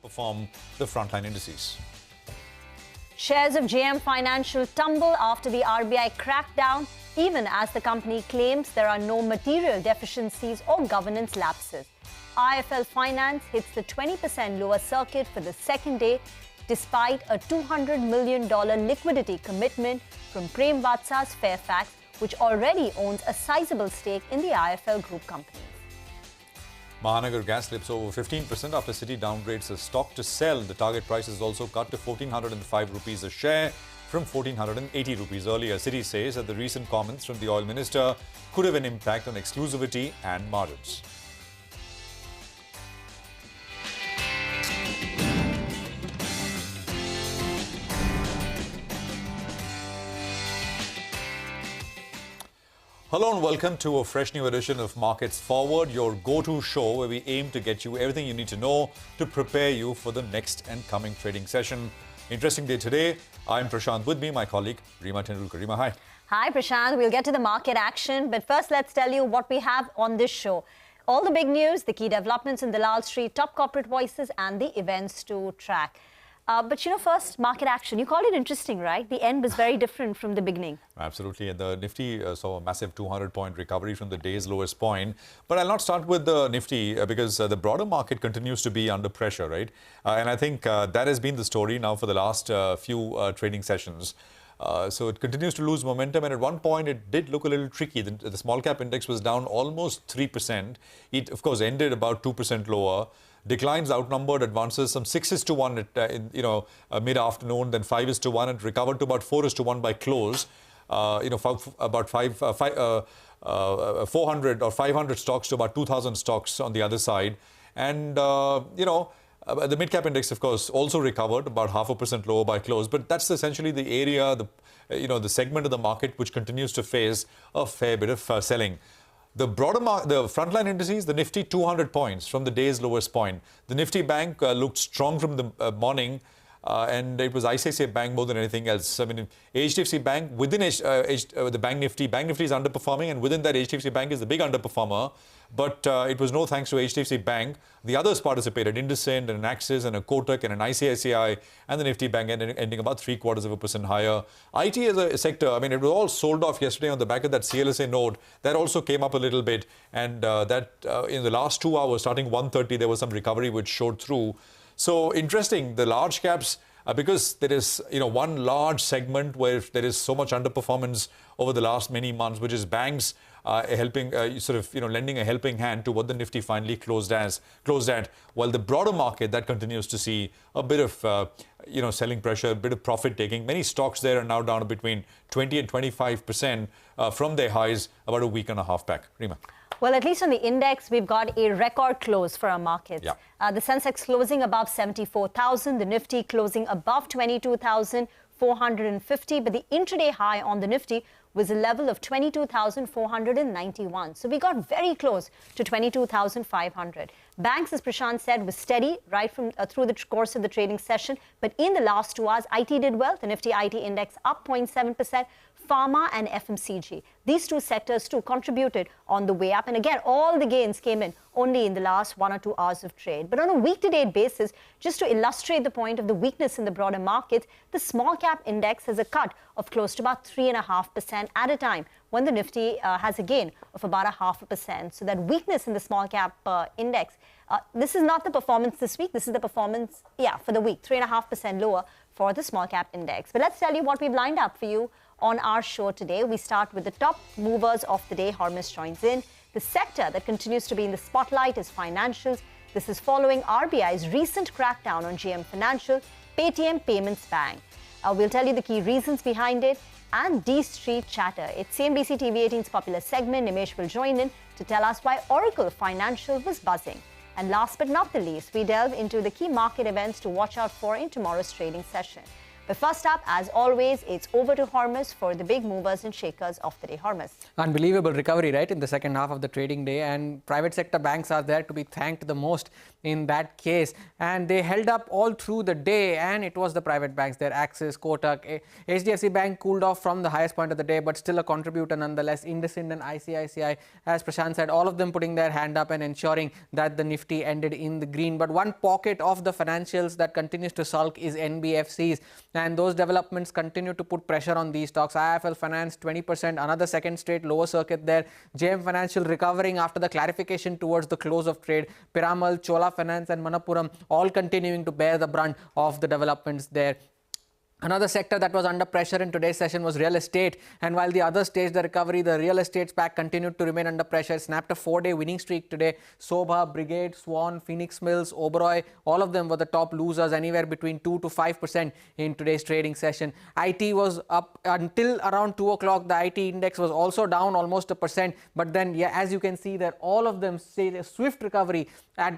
perform the frontline indices. Shares of JM Financial tumble after the RBI crackdown, even as the company claims there are no material deficiencies or governance lapses. IFL Finance hits the 20% lower circuit for the second day, despite a $200 million liquidity commitment from Prem Vatsa's Fairfax, which already owns a sizable stake in the IFL group companies. Mahanagar gas slips over 15% after Citi downgrades the stock to sell. The target price is also cut to 1,405 rupees a share from 1,480 rupees earlier. Citi says that the recent comments from the oil minister could have an impact on exclusivity and margins. Hello and welcome to a fresh new edition of Markets Forward, your go-to show where we aim to get you everything you need to know to prepare you for the next and coming trading session. Interesting day today. I'm Prashant, with me, my colleague Reema Tendulkar. Reema, hi. Hi, Prashant. We'll get to the market action, but first let's tell you what we have on this show. All the big news, the key developments in the Lal Street, top corporate voices and the events to track. But first, market action. You called it interesting, right? The end was very different from the beginning. Absolutely. And the Nifty saw a massive 200-point recovery from the day's lowest point. But I'll not start with the Nifty because the broader market continues to be under pressure, right? And I think that has been the story now for the last few trading sessions. So it continues to lose momentum, and at one point it did look a little tricky. The small cap index was down almost 3%. It, of course, ended about 2% lower. Declines outnumbered advances some 6-1 at mid-afternoon, then 5-1. It recovered to about 4-1 by close. About 400 or 500 stocks to about 2,000 stocks on the other side. And, the mid-cap index, of course, also recovered about 0.5% lower by close. But that's essentially the area, the segment of the market which continues to face a fair bit of selling. The frontline indices, the Nifty 200 points from the day's lowest point. The Nifty Bank looked strong from the morning, and it was ICICI Bank more than anything else. I mean, HDFC Bank, within the Bank Nifty is underperforming, and within that HDFC Bank is the big underperformer. But it was no thanks to HDFC Bank. The others participated, IndusInd and an Axis and a Kotak and an ICICI, and the Nifty Bank ending about 0.75% higher. IT as a sector, I mean, it was all sold off yesterday on the back of that CLSA note. That also came up a little bit, and in the last 2 hours, starting 1:30, there was some recovery which showed through. So interesting, the large caps, because there is one large segment where there is so much underperformance over the last many months, which is banks helping lending a helping hand to what the Nifty finally closed at, while the broader market that continues to see a bit of selling pressure, a bit of profit taking. Many stocks there are now down between 20 and 25% from their highs about a week and a half back. Reema. Well, at least on the index, we've got a record close for our markets. Yeah. The sensex closing above 74,000, the Nifty closing above 22,450, but the intraday high on the Nifty was a level of 22,491. So we got very close to 22,500. Banks, as Prashant said, was steady right from through the course of the trading session. But in the last 2 hours, IT did well. The Nifty IT index up 0.7%. Pharma and FMCG. These two sectors too contributed on the way up. And again, all the gains came in only in the last 1 or 2 hours of trade. But on a week-to-date basis, just to illustrate the point of the weakness in the broader market, the small cap index has a cut of close to about 3.5% at a time, when the Nifty has a gain of about 0.5%. So that weakness in the small cap index, this is not the performance this week. This is the performance, for the week, 3.5% lower for the small cap index. But let's tell you what we've lined up for you on our show today. We start with the top movers of the day. Hormus joins in. The sector that continues to be in the spotlight is financials. This is following RBI's recent crackdown on JM Financial, Paytm Payments Bank. We'll tell you the key reasons behind it and D Street Chatter. It's CNBC-TV18's popular segment. Nimesh will join in to tell us why Oracle Financial was buzzing. And last but not the least, we delve into the key market events to watch out for in tomorrow's trading session. But first up, as always, it's over to Hormuz for the big movers and shakers of the day. Hormuz. Unbelievable recovery, right, in the second half of the trading day, and private sector banks are there to be thanked the most in that case, and they held up all through the day, and it was the private banks there. Axis, Kotak, HDFC Bank cooled off from the highest point of the day, but still a contributor nonetheless. IndusInd and ICICI, as Prashant said, all of them putting their hand up and ensuring that the Nifty ended in the green. But one pocket of the financials that continues to sulk is NBFCs, and those developments continue to put pressure on these stocks. IIFL Finance 20%, another second straight lower circuit there. JM Financial recovering after the clarification towards the close of trade. Piramal, Chola Finance and Manappuram all continuing to bear the brunt of the developments there. Another sector that was under pressure in today's session was real estate, and while the others staged the recovery, the real estate SPAC continued to remain under pressure. Snapped a 4-day winning streak today. Sobha, Brigade, Swan, Phoenix Mills, Oberoi, all of them were the top losers, anywhere between 2 to 5% in today's trading session. IT was up until around 2 o'clock. The IT index was also down almost 1%, but then, yeah, as you can see there, all of them say a swift recovery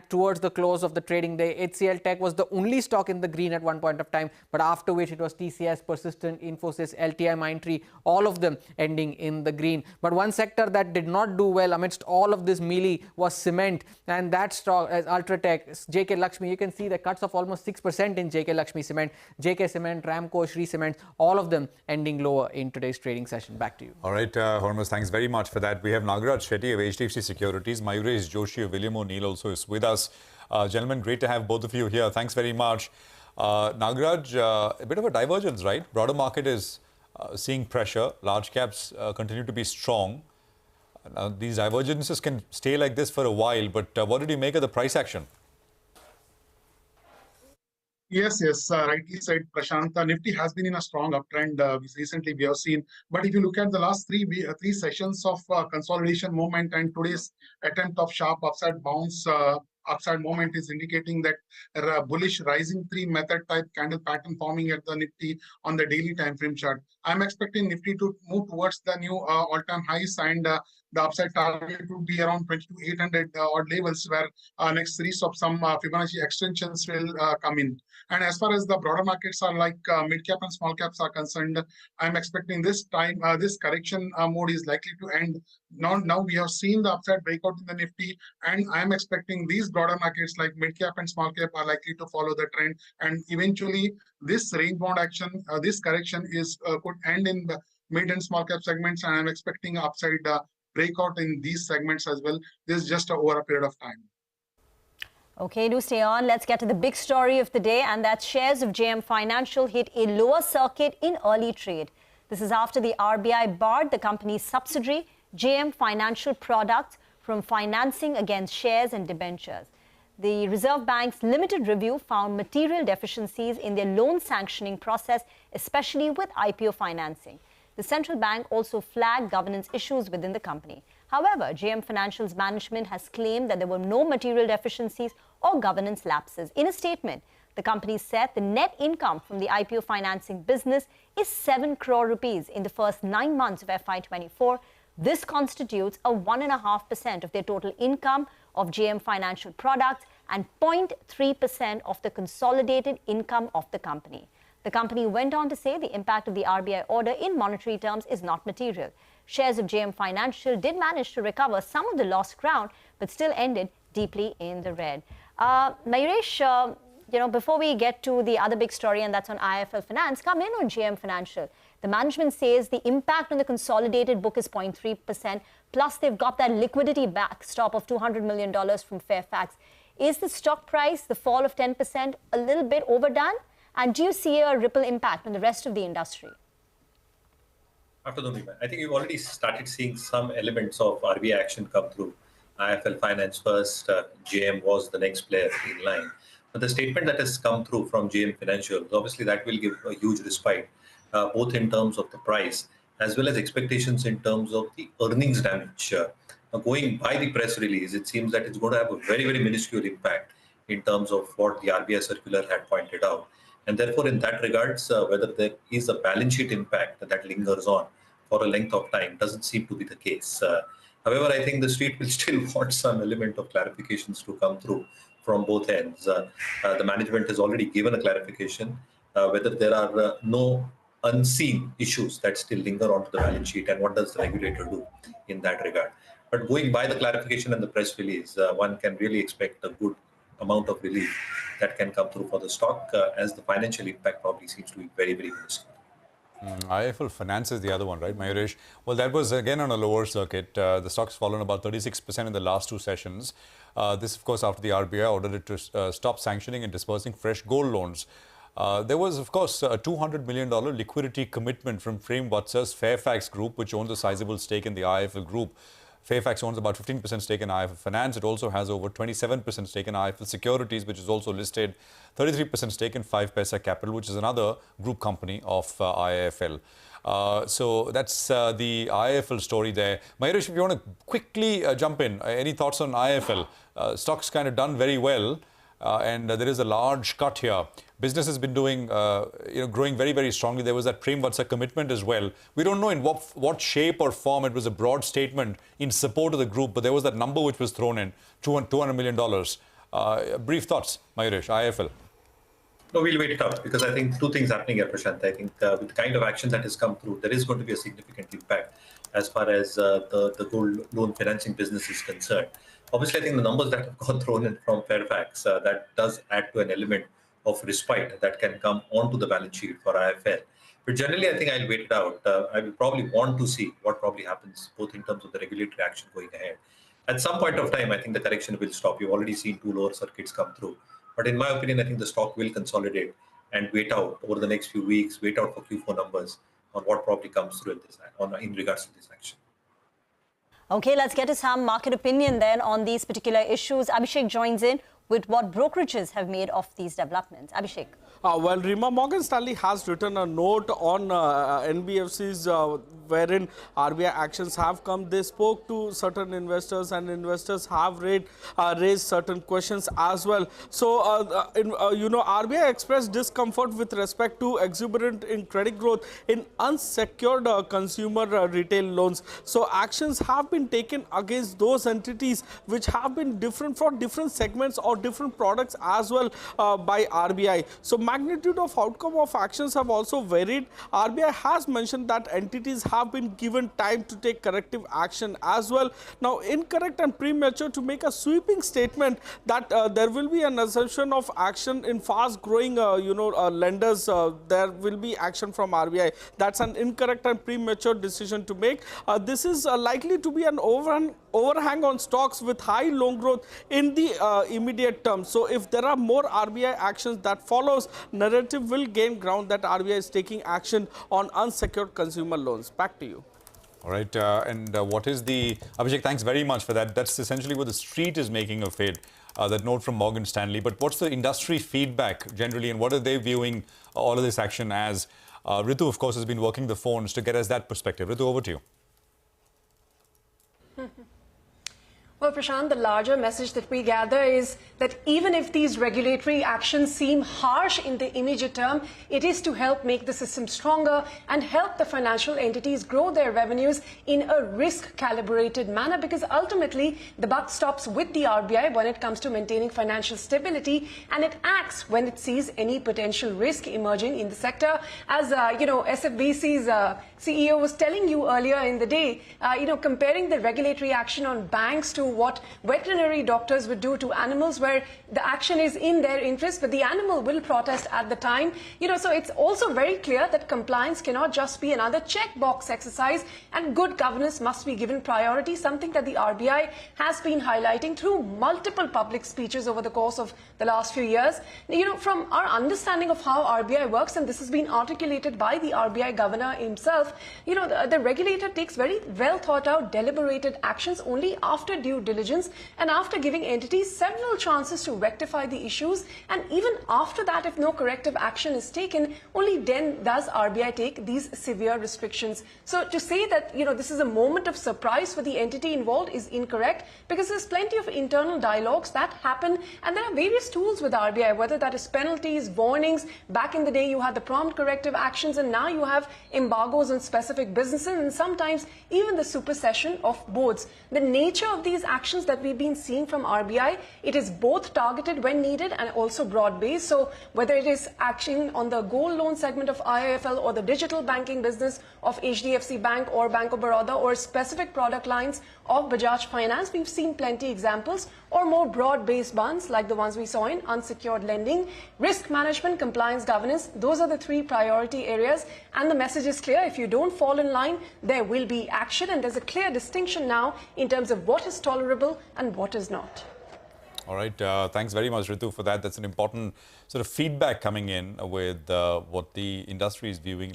towards the close of the trading day. HCL Tech was the only stock in the green at one point of time, but after which it was TCS, Persistent, Infosys, LTI, Mindtree, all of them ending in the green. But one sector that did not do well amidst all of this melee was cement, and that stock as Ultratech, JK Lakshmi, you can see the cuts of almost 6% in JK Lakshmi Cement, JK Cement, Ramco, Shree Cement, all of them ending lower in today's trading session. Back to you. All right, Hormuz, thanks very much for that. We have Nagaraj Shetty of HDFC Securities, Mayuresh Joshi of William O'Neill also is with us. Gentlemen, great to have both of you here. Thanks very much. Nagaraj, a bit of a divergence, right? Broader market is seeing pressure. Large caps continue to be strong. These divergences can stay like this for a while, but what did you make of the price action? Yes, rightly said, Prashant. Nifty has been in a strong uptrend recently we have seen. But if you look at the last three sessions of consolidation movement and today's attempt of sharp upside bounce, upside moment is indicating that bullish rising three method type candle pattern forming at the Nifty on the daily time frame chart. I'm expecting Nifty to move towards the new all-time highs, and the upside target would be around 22,800 odd levels, where next series of some Fibonacci extensions will come in. And as far as the broader markets are like mid cap and small caps are concerned, I'm expecting this time this correction mode is likely to end. Now we have seen the upside breakout in the Nifty, and I'm expecting these broader markets like mid cap and small cap are likely to follow the trend, and eventually this range bound action, this correction is could end in the mid and small cap segments, and I'm expecting upside breakout in these segments as well. This is just over a period of time. Okay, do stay on. Let's get to the big story of the day, and that shares of JM Financial hit a lower circuit in early trade. This is after the RBI barred the company's subsidiary, JM Financial Products, from financing against shares and debentures. The Reserve Bank's limited review found material deficiencies in their loan sanctioning process, especially with IPO financing. The central bank also flagged governance issues within the company. However, JM Financial's management has claimed that there were no material deficiencies or governance lapses. In a statement, the company said the net income from the IPO financing business is 7 crore rupees in the first 9 months of FY24. This constitutes a 1.5% of their total income of JM Financial Products and 0.3% of the consolidated income of the company. The company went on to say the impact of the RBI order in monetary terms is not material. Shares of JM Financial did manage to recover some of the lost ground, but still ended deeply in the red. Mayuresh, before we get to the other big story, and that's on IIFL Finance, come in on JM Financial. The management says the impact on the consolidated book is 0.3%, plus they've got that liquidity backstop of $200 million from Fairfax. Is the stock price, the fall of 10%, a little bit overdone? And do you see a ripple impact on the rest of the industry? Afternoon, I think you've already started seeing some elements of RBI action come through. IIFL Finance first, JM was the next player in line. But the statement that has come through from JM Financial, obviously that will give a huge respite, both in terms of the price as well as expectations in terms of the earnings damage. Going by the press release, it seems that it's going to have a very, very minuscule impact in terms of what the RBI circular had pointed out. And therefore, in that regards, whether there is a balance sheet impact that lingers on for a length of time doesn't seem to be the case. However, I think the street will still want some element of clarifications to come through from both ends. The management has already given a clarification. whether there are no unseen issues that still linger onto the balance sheet, and what does the regulator do in that regard. But going by the clarification and the press release, one can really expect a good amount of relief that can come through for the stock, as the financial impact probably seems to be very, very minuscule. IIFL Finance is the other one, right, Mayuresh? Well, that was again on a lower circuit. The stock's fallen about 36% in the last two sessions. This, of course, after the RBI ordered it to stop sanctioning and disbursing fresh gold loans. There was, of course, a $200 million liquidity commitment from Prem Vatsa's Fairfax Group, which owns a sizable stake in the IIFL Group. Fairfax owns about 15% stake in IIFL Finance. It also has over 27% stake in IIFL Securities, which is also listed, 33% stake in 5paisa Capital, which is another group company of IIFL. So that's the IIFL story there. Mayuresh, if you want to quickly jump in, any thoughts on IIFL? Stock's kind of done very well, and there is a large cut here. Business has been doing, growing very, very strongly. There was that Prem Vatsa commitment as well. We don't know in what shape or form. It was a broad statement in support of the group, but there was that number which was thrown in, $200 million. Brief thoughts, Mayuresh, IIFL. No, we'll wait it out, because I think two things happening here, Prashant. I think with the kind of action that has come through, there is going to be a significant impact as far as the gold loan financing business is concerned. Obviously, I think the numbers that have got thrown in from Fairfax, that does add to an element of respite that can come onto the balance sheet for IIFL. But generally, I think I'll wait it out. I will probably want to see what probably happens, both in terms of the regulatory action going ahead. At some point of time, I think the correction will stop. You've already seen two lower circuits come through. But in my opinion, I think the stock will consolidate and wait out over the next few weeks, wait out for Q4 numbers on what probably comes through in regards to this action. Okay, let's get to some market opinion then on these particular issues. Abhishek joins in with what brokerages have made of these developments. Abhishek. Well, Rima, Morgan Stanley has written a note on NBFCs wherein RBI actions have come. They spoke to certain investors, and investors have raised certain questions as well. So, RBI expressed discomfort with respect to exuberant in credit growth in unsecured consumer retail loans. So, actions have been taken against those entities which have been different for different segments or different products as well by RBI. So, magnitude of outcome of actions have also varied. RBI has mentioned that entities have been given time to take corrective action as well. Now, incorrect and premature to make a sweeping statement that there will be an assumption of action in fast-growing, lenders. There will be action from RBI. That's an incorrect and premature decision to make. This is likely to be an overhang on stocks with high loan growth in the immediate term. So, if there are more RBI actions that follows, narrative will gain ground that RBI is taking action on unsecured consumer loans. Back to you. All right. What is the... Abhishek, thanks very much for that. That's essentially what the street is making of it, that note from Morgan Stanley. But what's the industry feedback generally, and what are they viewing all of this action as? Ritu, of course, has been working the phones to get us that perspective. Ritu, over to you. Well, Prashant, the larger message that we gather is that even if these regulatory actions seem harsh in the immediate term, it is to help make the system stronger and help the financial entities grow their revenues in a risk-calibrated manner, because ultimately the buck stops with the RBI when it comes to maintaining financial stability, and it acts when it sees any potential risk emerging in the sector. As SFBC's CEO was telling you earlier in the day, comparing the regulatory action on banks to what veterinary doctors would do to animals, where the action is in their interest, but the animal will protest at the time. So it's also very clear that compliance cannot just be another checkbox exercise, and good governance must be given priority, something that the RBI has been highlighting through multiple public speeches over the course of the last few years. From our understanding of how RBI works, and this has been articulated by the RBI governor himself, the regulator takes very well thought out, deliberated actions only after due diligence and after giving entities several chances to rectify the issues. And even after that, if no corrective action is taken, only then does RBI take these severe restrictions. So to say that, this is a moment of surprise for the entity involved is incorrect, because there's plenty of internal dialogues that happen, and there are various tools with RBI, whether that is penalties, warnings. Back in the day, you had the prompt corrective actions, and now you have embargoes on specific businesses, and sometimes even the supersession of boards. The nature of these actions that we've been seeing from RBI, it is both targeted when needed and also broad-based. So whether it is action on the gold loan segment of IIFL or the digital banking business of HDFC Bank or Bank of Baroda or specific product lines of Bajaj Finance, we've seen plenty examples, or more broad-based ones like the ones we saw in unsecured lending, risk management, compliance, governance. Those are the three priority areas, and the message is clear. If you don't fall in line, there will be action, and there's a clear distinction now in terms of what is tolerable and what is not. All right. Thanks very much, Ritu, for that. That's an important sort of feedback coming in with what the industry is viewing,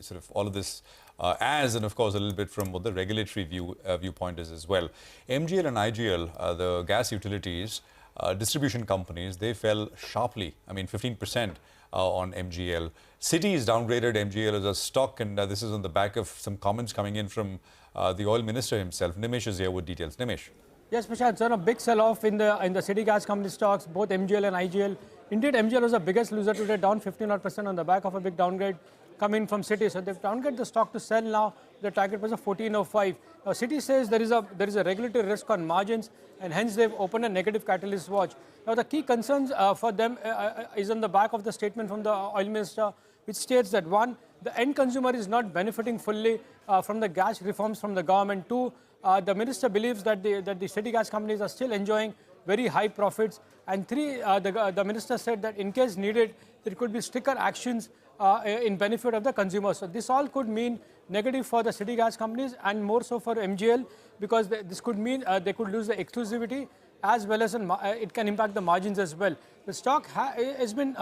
sort of all of this as, and of course, a little bit from what the regulatory viewpoint is as well. MGL and IGL, the gas utilities, distribution companies, they fell sharply. I mean, 15% on MGL. Citi has downgraded MGL as a stock, and this is on the back of some comments coming in from the oil minister himself. Nimesh is here with details. Nimesh. Yes, Prashant, so a big sell-off in the City Gas Company stocks, both MGL and IGL. Indeed, MGL was the biggest loser today, down 15% on the back of a big downgrade coming from Citi. So they've downgraded the stock to sell now. The target was a 14.05. Now, Citi says there is a regulatory risk on margins, and hence they've opened a negative catalyst watch. Now, the key concerns for them is on the back of the statement from the oil minister, which states that one, the end consumer is not benefiting fully from the gas reforms from the government. Two, the minister believes that the city gas companies are still enjoying very high profits. And three, the minister said that in case needed, there could be stricter actions in benefit of the consumers. So this all could mean negative for the city gas companies and more so for MGL, because this could mean they could lose the exclusivity, as well as it can impact the margins as well. The stock has been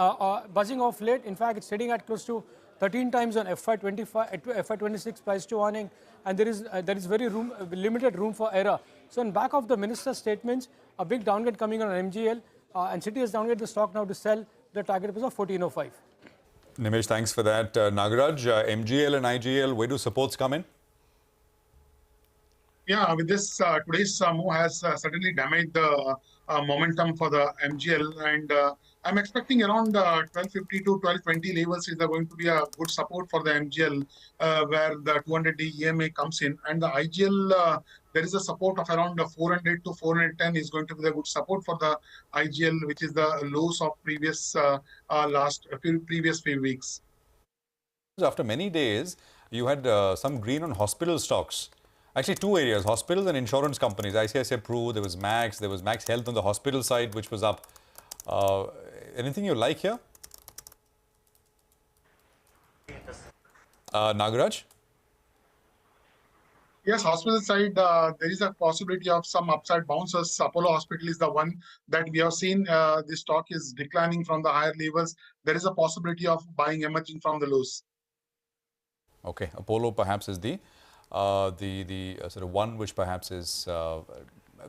buzzing off late. In fact, it's sitting at close to 13 times on FY26 price to earning, and there is very limited room for error. So on back of the minister's statements, a big downgrade coming on MGL, and Citi has downgraded the stock now to sell. The target was of 14.05. Nimesh, thanks for that. Nagaraj, MGL and IGL, where do supports come in? Yeah, with this, today's move has certainly damaged the momentum for the MGL, and I'm expecting around 1250 to 1220 levels is going to be a good support for the MGL, where the 200-day EMA comes in, and the IGL, there is a support of around 400 to 410 is going to be the good support for the IGL, which is the lows of previous few weeks. After many days, you had some green on hospital stocks. Actually, two areas, hospitals and insurance companies. ICICI Pru, there was Max Health on the hospital side, which was up. Anything you like here? Nagaraj? Yes, hospital side, there is a possibility of some upside bounces. Apollo Hospital is the one that we have seen. The stock is declining from the higher levels. There is a possibility of buying emerging from the lows. Okay, Apollo perhaps is the sort of one which perhaps is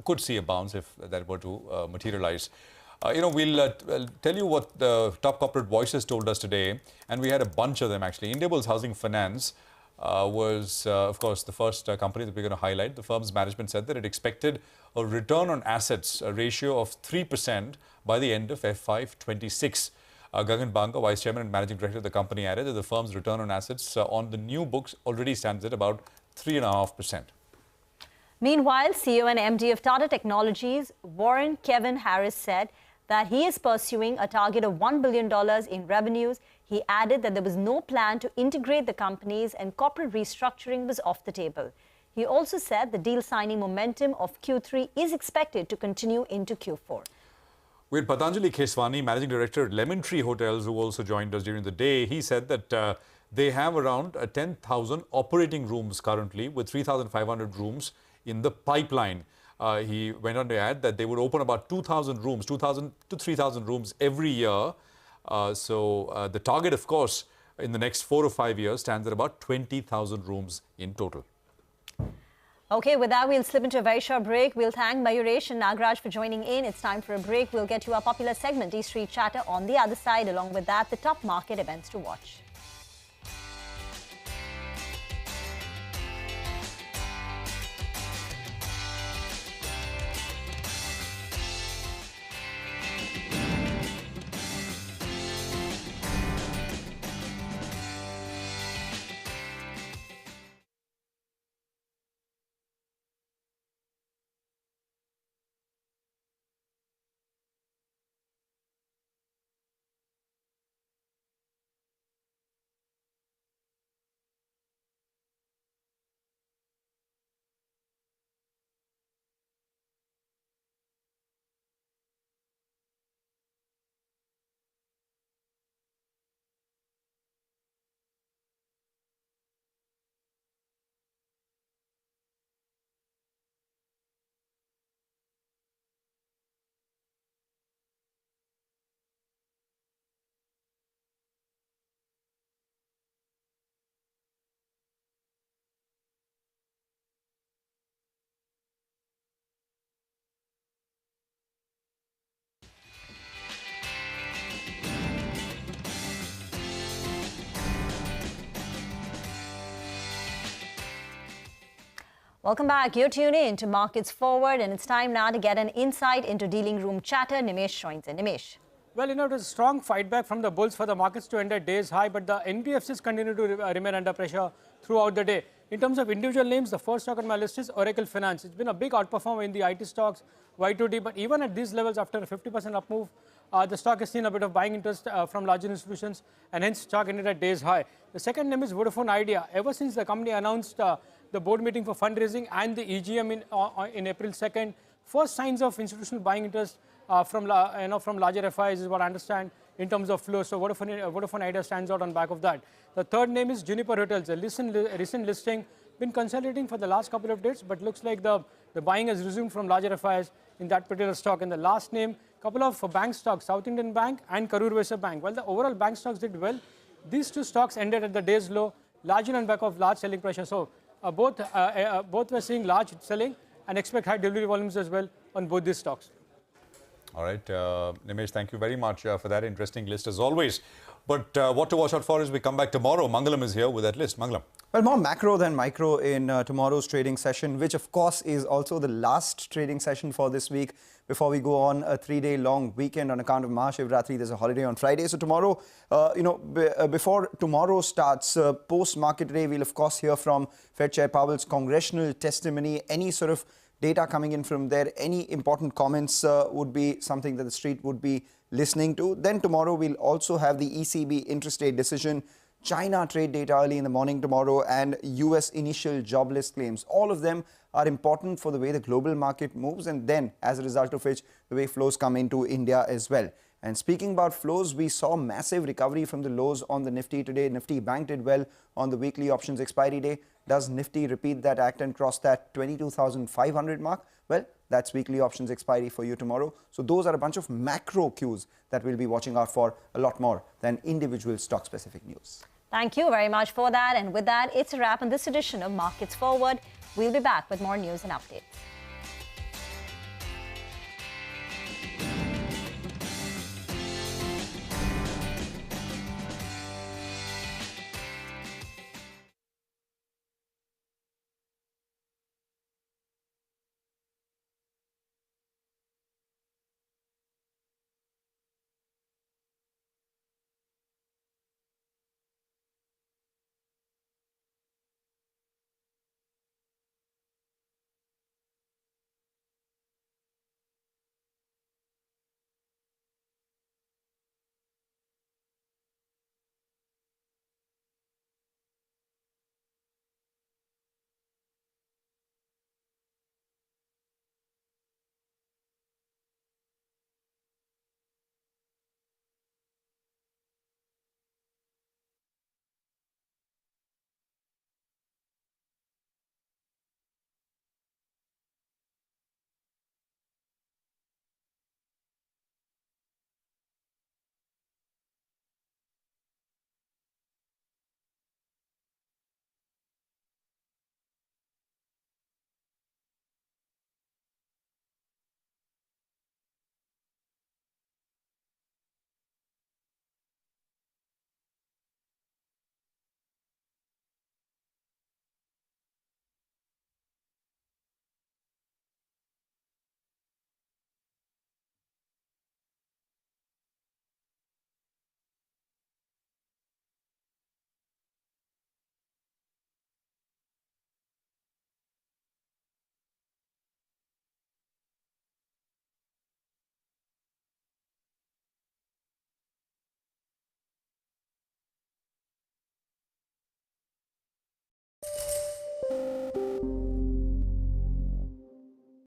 could see a bounce if that were to materialize. We'll tell you what the top corporate voices told us today, and we had a bunch of them actually. Indiabulls Housing Finance was, of course, the first company that we're going to highlight. The firm's management said that it expected a return on assets, a ratio of 3% by the end of FY26. Gagan Banka, Vice Chairman and Managing Director of the company, added that the firm's return on assets on the new books already stands at about 3.5%. Meanwhile, CEO and MD of Tata Technologies, Warren Kevin Harris, said that he is pursuing a target of $1 billion in revenues. He added that there was no plan to integrate the companies and corporate restructuring was off the table. He also said the deal signing momentum of Q3 is expected to continue into Q4. We had Patanjali Keswani, Managing Director at Lemon Tree Hotels, who also joined us during the day. He said that they have around 10,000 operating rooms currently, with 3,500 rooms in the pipeline. He went on to add that they would open about 2,000 rooms, 2,000 to 3,000 rooms every year. So the target, of course, in the next 4 or 5 years stands at about 20,000 rooms in total. Okay, with that, we'll slip into a very short break. We'll thank Mayuresh and Nagaraj for joining in. It's time for a break. We'll get to our popular segment, E-Street Chatter, on the other side. Along with that, the top market events to watch. Welcome back. You're tuning in to Markets Forward, and it's time now to get an insight into dealing room chatter. Nimesh joins in. Nimesh. Well, it was a strong fight back from the bulls for the markets to end at day's high, but the NBFCs continue to remain under pressure throughout the day. In terms of individual names, the first stock on my list is Oracle Finance. It's been a big outperformer in the IT stocks, Y2D, but even at these levels, after a 50% up move, the stock has seen a bit of buying interest from larger institutions, and hence stock ended at day's high. The second name is Vodafone Idea. Ever since the company announced the board meeting for fundraising and the EGM in April 2nd, first signs of institutional buying interest from larger FIs is what I understand in terms of flow. So Vodafone Idea stands out on back of that. The third name is Juniper Hotels. A recent listing, been consolidating for the last couple of days, but looks like the buying has resumed from larger FIs in that particular stock. And the last name, couple of bank stocks, South Indian Bank and Karur Vysya Bank. While the overall bank stocks did well, these two stocks ended at the day's low, largely on back of large selling pressure. So both were seeing large selling and expect high delivery volumes as well on both these stocks. All right, Nimesh, thank you very much for that interesting list as always. But what to watch out for as we come back tomorrow. Mangalam is here with that list. Mangalam. Well, more macro than micro in tomorrow's trading session, which of course is also the last trading session for this week before we go on a 3-day long weekend on account of Mahashivratri. There's a holiday on Friday. So tomorrow, before tomorrow starts, post-market day, we'll of course hear from Fed Chair Powell's congressional testimony. Any sort of data coming in from there, any important comments would be something that the street would be listening to. Then tomorrow we'll also have the ECB interest rate decision, China trade data early in the morning tomorrow, and US initial jobless claims. All of them are important for the way the global market moves, and then as a result of which the way flows come into India as well. And speaking about flows, we saw massive recovery from the lows on the Nifty today. Nifty Bank did well on the weekly options expiry day. Does Nifty repeat that act and cross that 22,500 mark? Well, that's weekly options expiry for you tomorrow. So those are a bunch of macro cues that we'll be watching out for, a lot more than individual stock-specific news. Thank you very much for that. And with that, it's a wrap on this edition of Markets Forward. We'll be back with more news and updates.